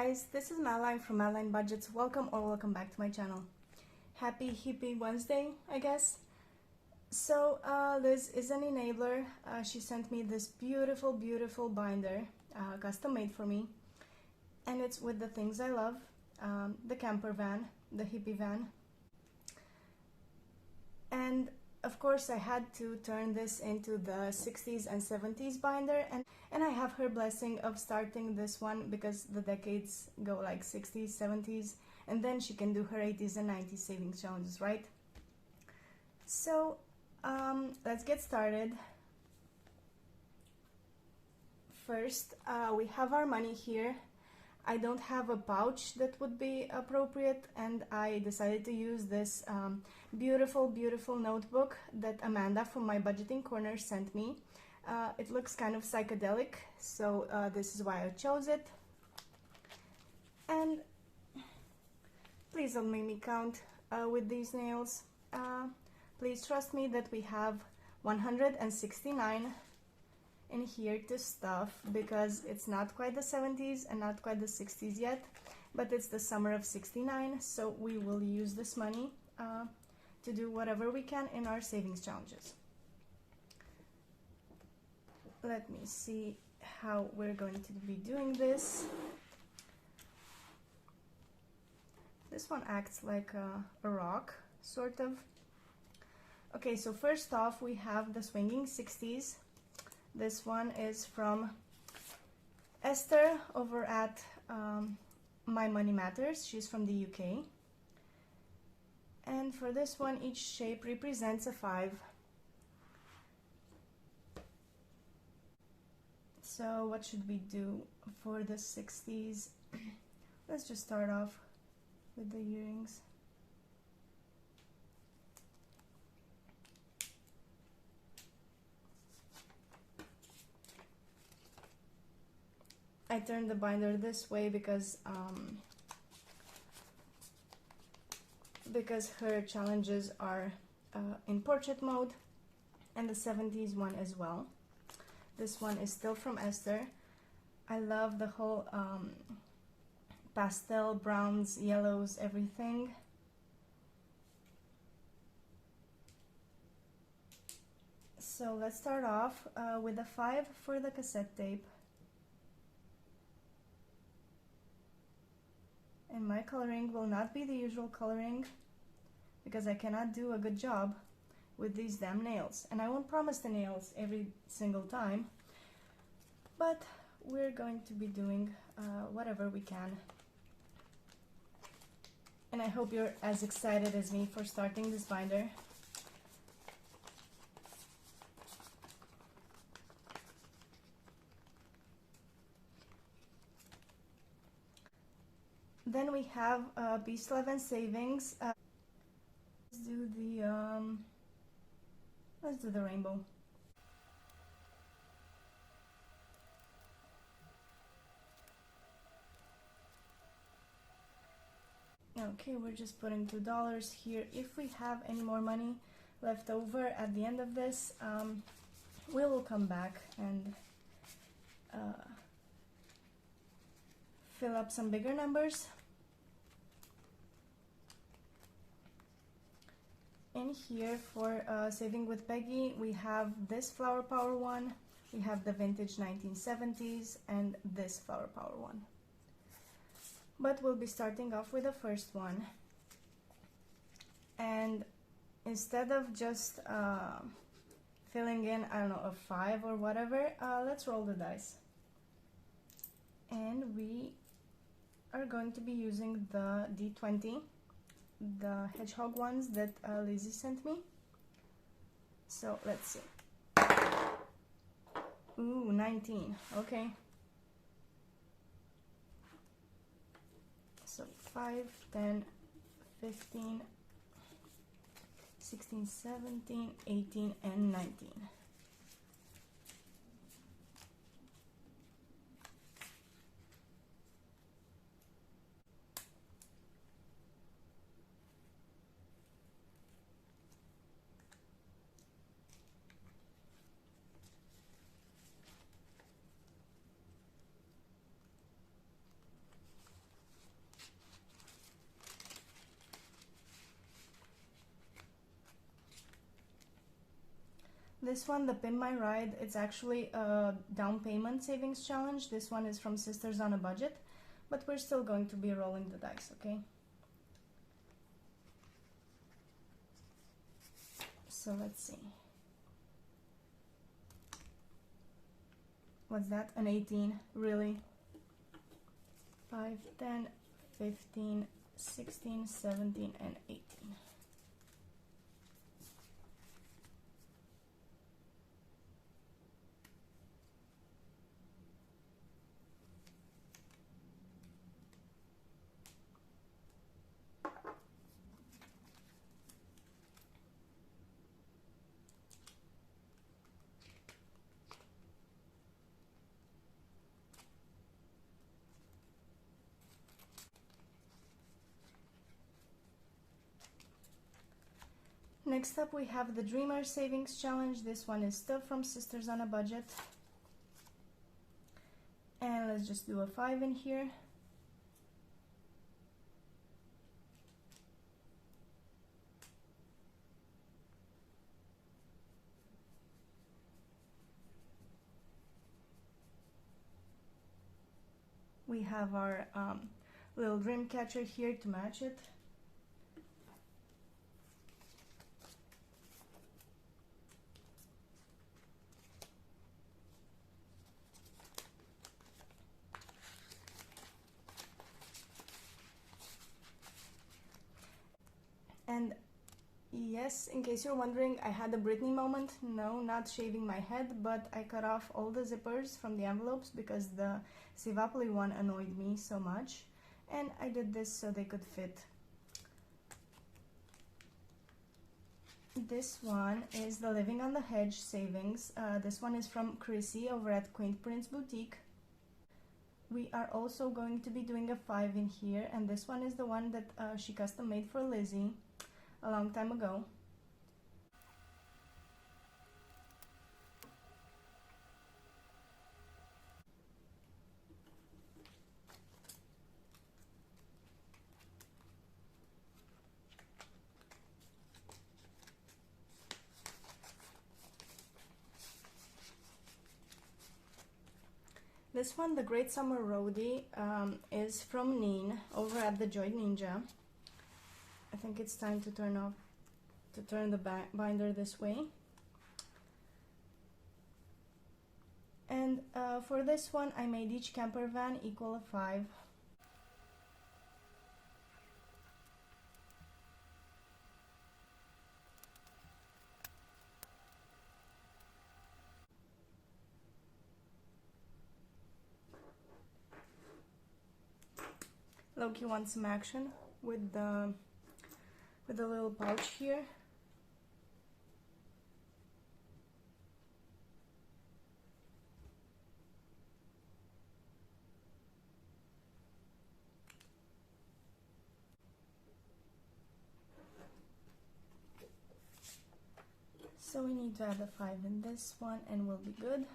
guys, this is Madeline from Madeline Budgets. Welcome back to my channel. Happy Hippie Wednesday, I guess. So Liz is an enabler. She sent me this beautiful binder, custom made for me, and it's with the things I love, the camper van, the hippie van, and of course I had to turn this into the 60s and 70s binder, and I have her blessing of starting this one because the decades go like 60s, 70s, and then she can do her 80s and 90s savings challenges, right? So let's get started. First, we have our money here. I don't have a pouch that would be appropriate, and I decided to use this beautiful notebook that Amanda from my budgeting corner sent me. It looks kind of psychedelic, so this is why I chose it. And please don't make me count with these nails. Please trust me that we have 169 in here to stuff, because it's not quite the 70s and not quite the 60s yet, but it's the summer of 69, so we will use this money to do whatever we can in our savings challenges. Let me see how we're going to be doing this. This one acts like a rock, sort of. Okay, so first off we have the Swinging 60s. This one is from Esther over at My Money Matters. She's from the UK. And for this one, each shape represents a 5. So what should we do for the 60s? Let's just start off with the earrings. I turned the binder this way because her challenges are in portrait mode, and the 70s one as well. This one is still from Esther. I love the whole pastel, browns, yellows, everything. So let's start off with a 5 for the cassette tape. And my coloring will not be the usual coloring because I cannot do a good job with these damn nails. And I won't promise the nails every single time, but we're going to be doing whatever we can. And I hope you're as excited as me for starting this binder. Then we have Beast 11 Savings. Let's do the rainbow. Okay, we're just putting $2 here. If we have any more money left over at the end of this, we will come back and fill up some bigger numbers. In here for Saving with Peggy, we have this Flower Power one, we have the vintage 1970s, and this Flower Power one. But we'll be starting off with the first one. And instead of just filling in, I don't know, a 5 or whatever, let's roll the dice. And we are going to be using the D20, the hedgehog ones that Lizzie sent me. So let's see. Ooh, 19. Okay. So 5, 10, 15, 16, 17, 18, and 19. This one, the Pin My Ride, it's actually a down payment savings challenge. This one is from Sisters on a Budget, but we're still going to be rolling the dice, okay? So let's see. What's that? An 18, really? 5, 10, 15, 16, 17, and 18. Next up we have the Dreamer Savings Challenge. This one is still from Sisters on a Budget. And let's just do a 5 in here. We have our little dream catcher here to match it. And yes, in case you're wondering, I had a Britney moment. No, not shaving my head, but I cut off all the zippers from the envelopes because the Sivapoli one annoyed me so much. And I did this so they could fit. This one is the Living on the Hedge savings. This one is from Chrissy over at Quaint Prince Boutique. We are also going to be doing a 5 in here, and this one is the one that she custom made for Lizzie a long time ago. This one, the Great Summer Roadie, is from Neen over at the Joy Ninja. I think it's time to turn the binder this way. And for this one, I made each camper van equal a 5. Loki wants some action with the little pouch here. So we need to add a 5 in this one and we'll be good.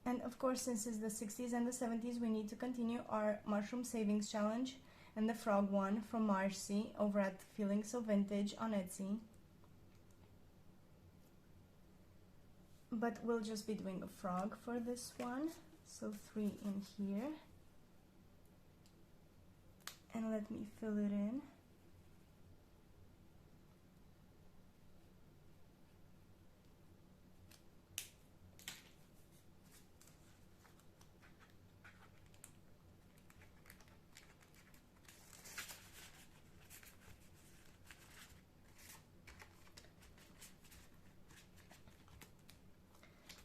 And of course, since it's the 60s and the 70s, we need to continue our mushroom savings challenge and the frog one from Marcy over at Feeling So Vintage on Etsy. But we'll just be doing a frog for this one. So 3 in here. And let me fill it in.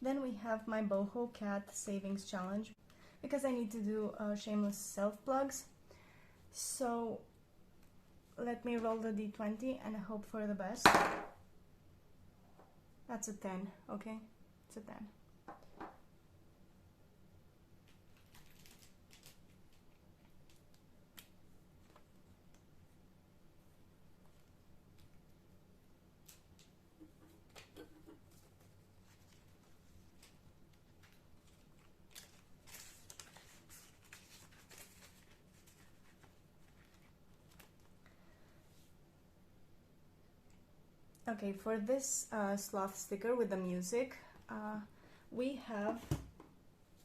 Then we have my boho cat savings challenge because I need to do shameless self plugs. So let me roll the d20 and hope for the best. That's a 10, okay? It's a 10. Okay, for this sloth sticker with the music, we have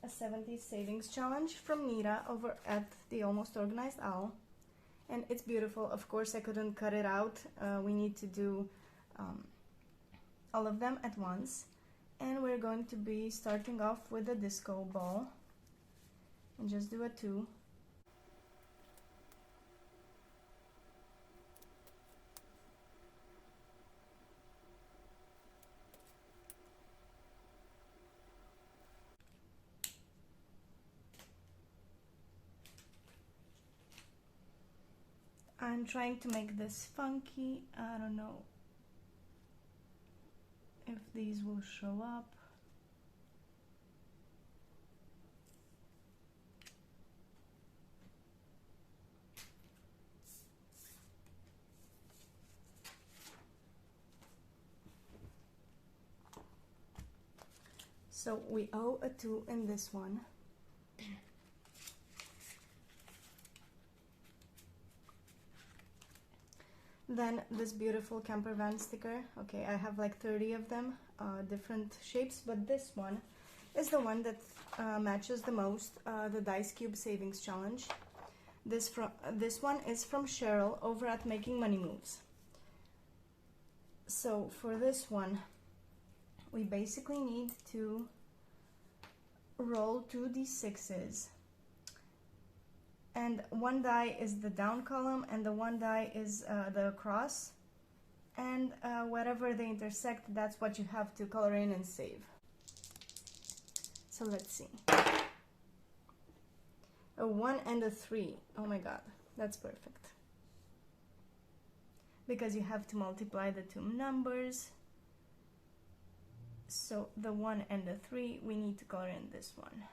a 70s savings challenge from Nita over at the Almost Organized Owl, and it's beautiful. Of course, I couldn't cut it out. We need to do all of them at once, and we're going to be starting off with a disco ball and just do a 2. I'm trying to make this funky. I don't know if these will show up. So we owe a 2 in this one. Then this beautiful camper van sticker. Okay, I have like 30 of them, different shapes, but this one is the one that matches the most, the Dice Cube Savings Challenge. This one is from Cheryl over at Making Money Moves. So for this one, we basically need to roll 2 d6s. And one die is the down column and the one die is the cross. And wherever they intersect, that's what you have to color in and save. So let's see. A 1 and a 3. Oh my god, that's perfect. Because you have to multiply the 2 numbers. So the 1 and the 3, we need to color in this one.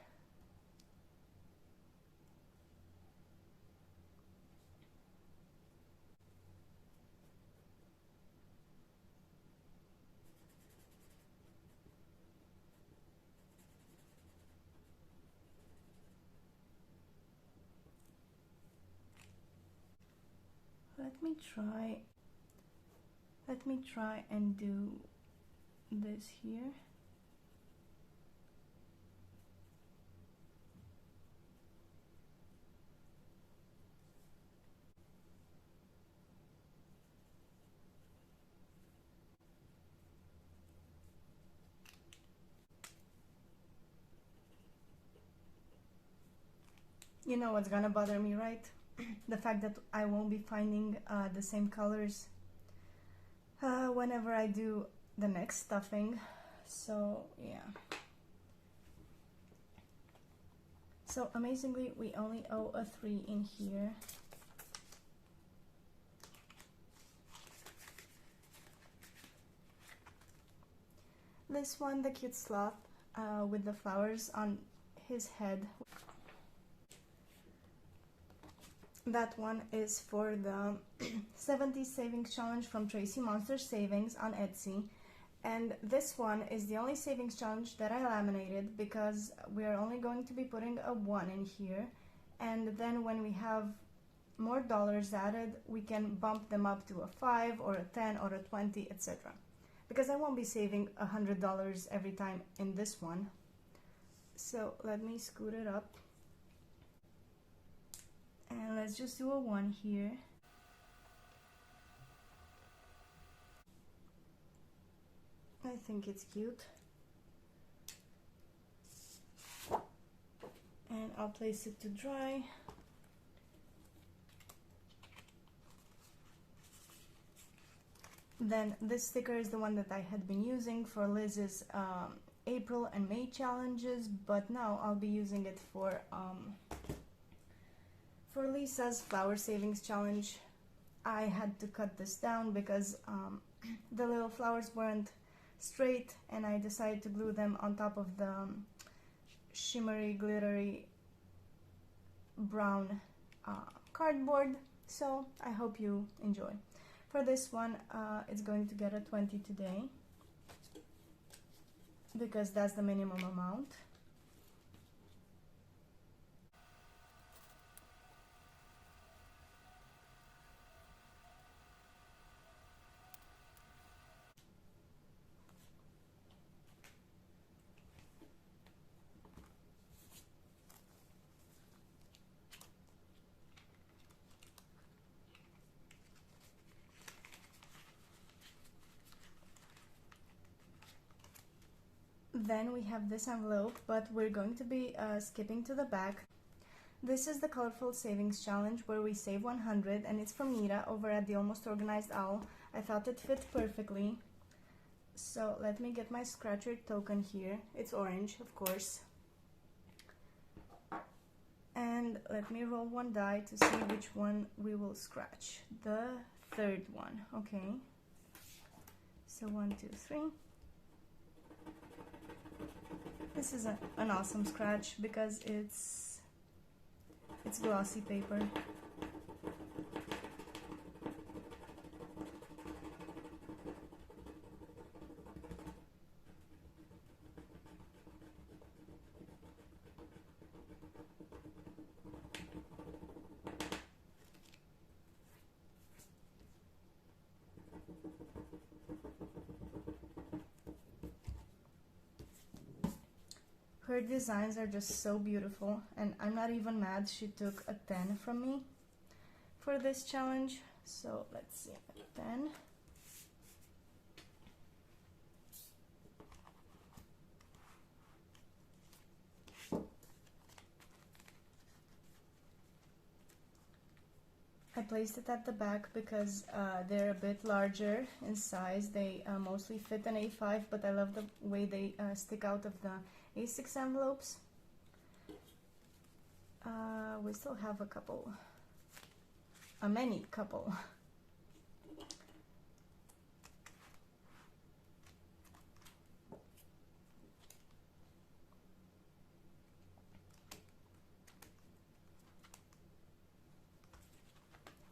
Let me try and do this here. You know what's gonna bother me, right? The fact that I won't be finding the same colors whenever I do the next stuffing. So yeah. So amazingly, we only owe a 3 in here. This one, the cute sloth with the flowers on his head. That one is for the 70s Savings Challenge from Tracy Monster Savings on Etsy. And this one is the only savings challenge that I laminated because we're only going to be putting a 1 in here. And then when we have more dollars added, we can bump them up to a 5 or a 10 or a 20, etc. Because I won't be saving $100 every time in this one. So let me scoot it up. And let's just do a 1 here. I think it's cute. And I'll place it to dry. Then this sticker is the one that I had been using for Liz's April and May challenges, but now I'll be using it for Lisa's Flower Savings Challenge. I had to cut this down because the little flowers weren't straight, and I decided to glue them on top of the shimmery, glittery brown cardboard. So I hope you enjoy. For this one, it's going to get a 20 today because that's the minimum amount. Then we have this envelope, but we're going to be skipping to the back. This is the Colorful Savings Challenge where we save 100, and it's from Nita over at the Almost Organized Owl. I thought it fit perfectly. So let me get my scratcher token here. It's orange, of course. And let me roll one die to see which one we will scratch. The third one, okay. So 1, 2, 3. This is an awesome scratch because it's glossy paper. Her designs are just so beautiful, and I'm not even mad she took a 10 from me for this challenge. So let's see, 10. I placed it at the back because they're a bit larger in size. They mostly fit an A5, but I love the way they stick out of the A6 envelopes. We still have a couple, many couple.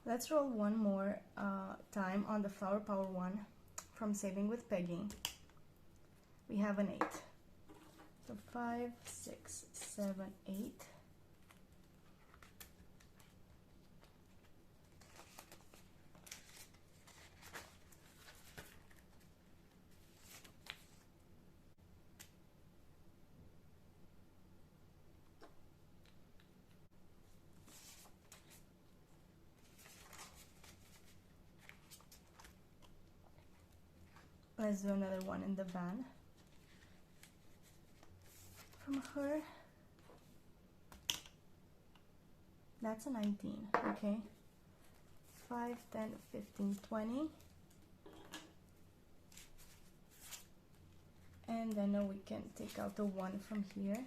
Let's roll one more time on the Flower Power one from Saving with Peggy. We have an 8. So 5, 6, 7, 8. Let's do another one in the van from her. That's a 19, okay. 5, 10, 15, 20. And then we can take out the 1 from here.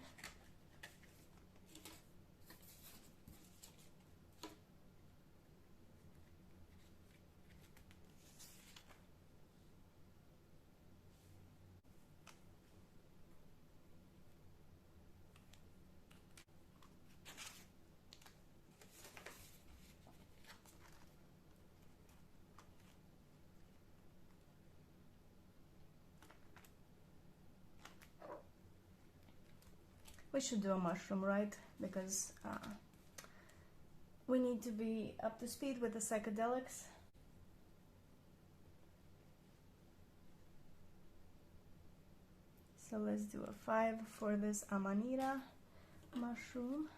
We should do a mushroom, right? Because we need to be up to speed with the psychedelics. So let's do a 5 for this Amanita mushroom.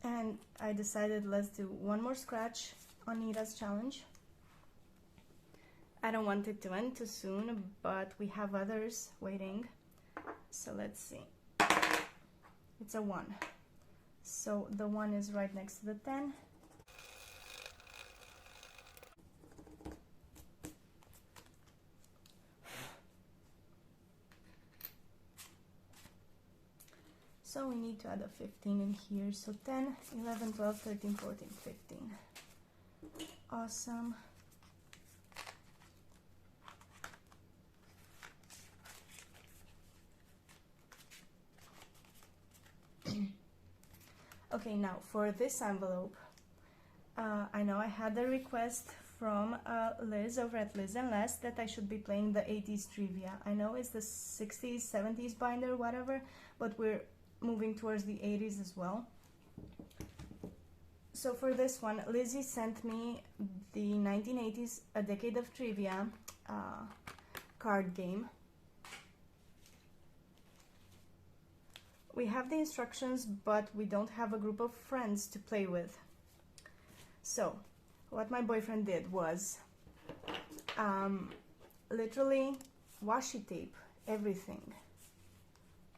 And I decided let's do one more scratch on Nita's challenge. I don't want it to end too soon, but we have others waiting. So let's see. It's a 1. So the 1 is right next to the 10. So we need to add a 15 in here. So 10, 11, 12, 13, 14, 15. Awesome. Okay, now for this envelope, I know I had a request from Liz over at Liz and Les that I should be playing the 80s trivia. I know it's the 60s, 70s binder, whatever, but we're moving towards the 80s as well. So for this one, Lizzie sent me the 1980s A Decade of Trivia card game. We have the instructions, but we don't have a group of friends to play with. So what my boyfriend did was literally washi tape everything.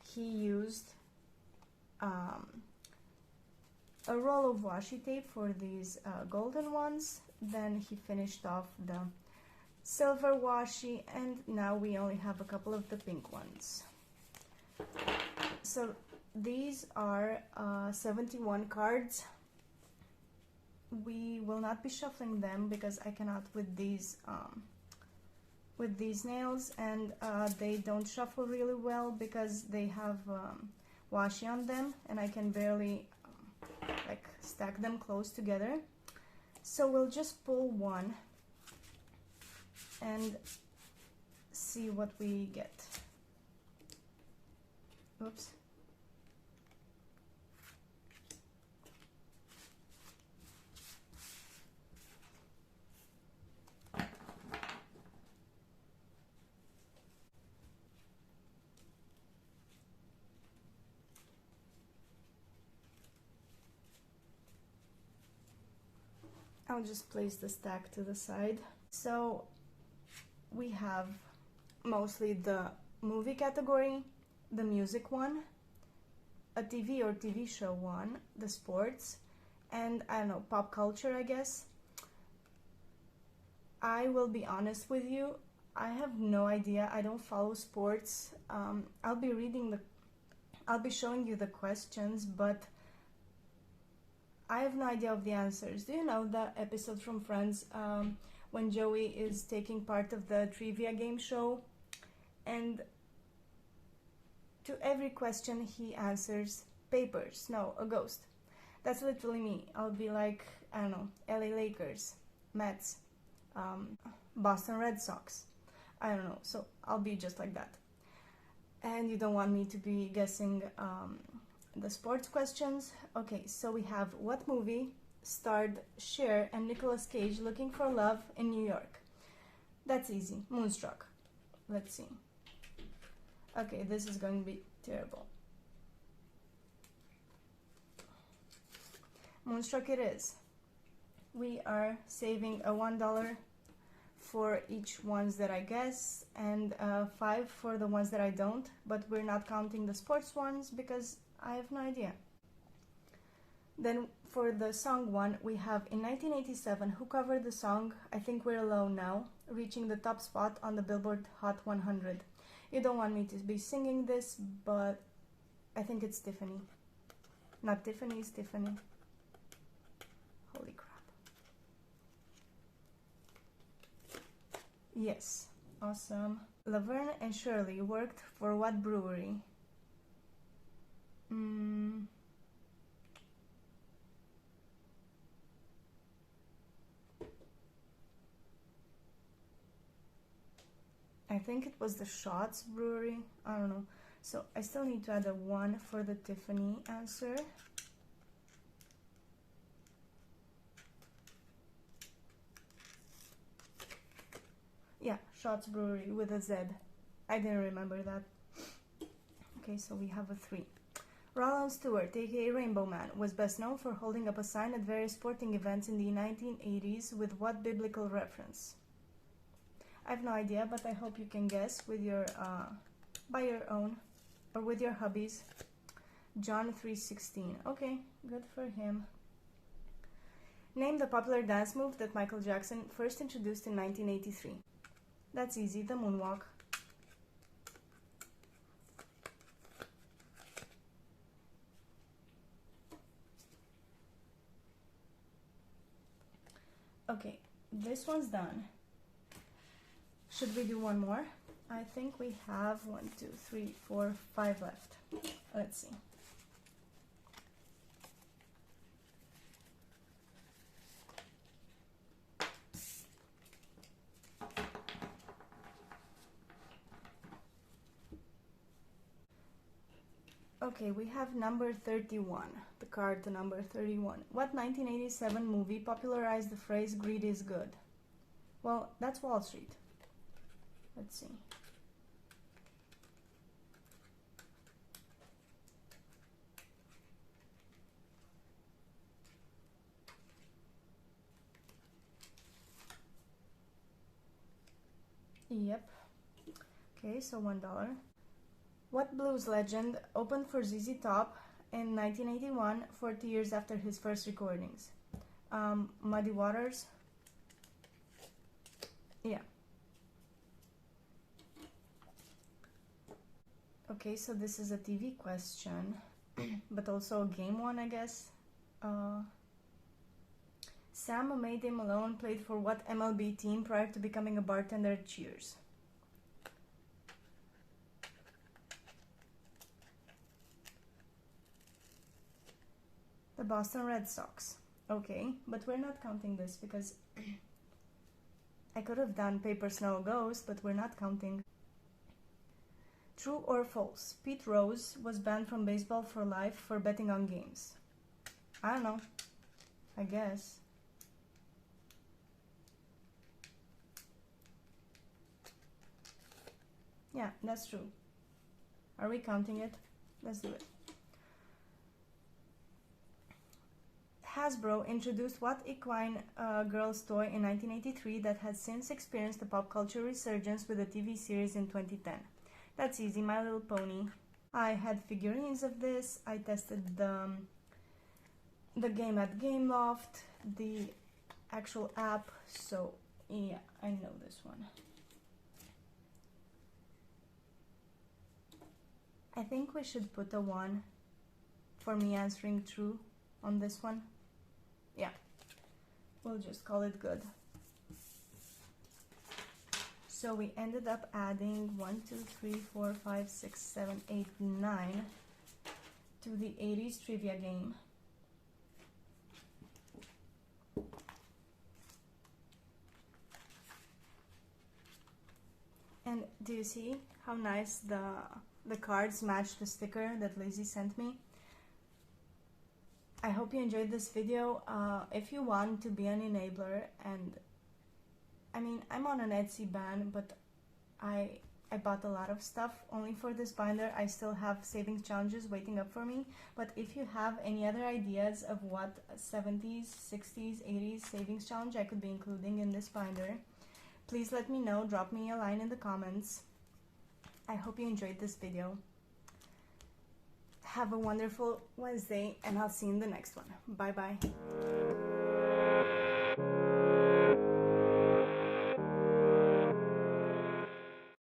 He used a roll of washi tape for these golden ones, then he finished off the silver washi, and now we only have a couple of the pink ones. So these are 71 cards. We will not be shuffling them because I cannot with these nails, and they don't shuffle really well because they have washi on them, and I can barely like stack them close together. So we'll just pull one and see what we get. Oops. I'll just place the stack to the side. So we have mostly the movie category, the music one, a TV or TV show one, the sports, and I don't know, pop culture, I guess. I will be honest with you, I have no idea. I don't follow sports. I'll be showing you the questions, but I have no idea of the answers. Do you know the episode from Friends when Joey is taking part of the trivia game show, and to every question he answers papers, no, a ghost. That's literally me. I'll be like, I don't know, LA Lakers, Mets, Boston Red Sox, I don't know, so I'll be just like that. And you don't want me to be guessing the sports questions. Okay, so we have what movie starred Cher and Nicolas Cage looking for love in New York? That's easy. Moonstruck. Let's see. Okay, this is going to be terrible. Moonstruck it is. We are saving a $1 for each ones that I guess, and 5 for the ones that I don't, but we're not counting the sports ones because I have no idea. Then for the song one, we have in 1987, who covered the song I Think We're Alone Now, reaching the top spot on the Billboard Hot 100. You don't want me to be singing this, but I think it's Tiffany. Not Tiffany, it's Tiffany. Holy crap. Yes, awesome. Laverne and Shirley worked for what brewery? I think it was the Schatz brewery. I don't know. So I still need to add a 1 for the Tiffany answer. Yeah, Schatz brewery with a Z. I didn't remember that. Okay, so we have a 3. Roland Stewart, aka Rainbow Man, was best known for holding up a sign at various sporting events in the 1980s with what biblical reference? I have no idea, but I hope you can guess with your, by your own, or with your hubbies. John 3:16. Okay, good for him. Name the popular dance move that Michael Jackson first introduced in 1983. That's easy, the moonwalk. Okay, this one's done. Should we do one more? I think we have 1, 2, 3, 4, 5 left. Let's see. Okay, we have number 31, the card to number 31. What 1987 movie popularized the phrase greed is good? Well, that's Wall Street. Let's see. Yep. Okay, so $1. What blues legend opened for ZZ Top in 1981, 40 years after his first recordings? Muddy Waters? Yeah. Okay, so this is a TV question, but also a game one, I guess. Sam O'Malley Malone played for what MLB team prior to becoming a bartender at Cheers? The Boston Red Sox. Okay, but we're not counting this because I could have done Paper Snow Ghost, but we're not counting. True or false? Pete Rose was banned from baseball for life for betting on games. I don't know. I guess. Yeah, that's true. Are we counting it? Let's do it. Hasbro introduced what equine girl's toy in 1983 that has since experienced a pop culture resurgence with a TV series in 2010? That's easy, My Little Pony. I had figurines of this. I tested the game at Gameloft, the actual app, so yeah, I know this one. I think we should put a 1 for me answering true on this one. Yeah, we'll just call it good. So we ended up adding 1, 2, 3, 4, 5, 6, 7, 8, 9 to the 80s trivia game. And do you see how nice the cards match the sticker that Lizzie sent me? I hope you enjoyed this video. If you want to be an enabler, and I mean, I'm on an Etsy ban, but I bought a lot of stuff only for this binder. I still have savings challenges waiting up for me, but if you have any other ideas of what 70s, 60s, 80s savings challenge I could be including in this binder, please let me know. Drop me a line in the comments. I hope you enjoyed this video. Have a wonderful Wednesday, and I'll see you in the next one. Bye bye.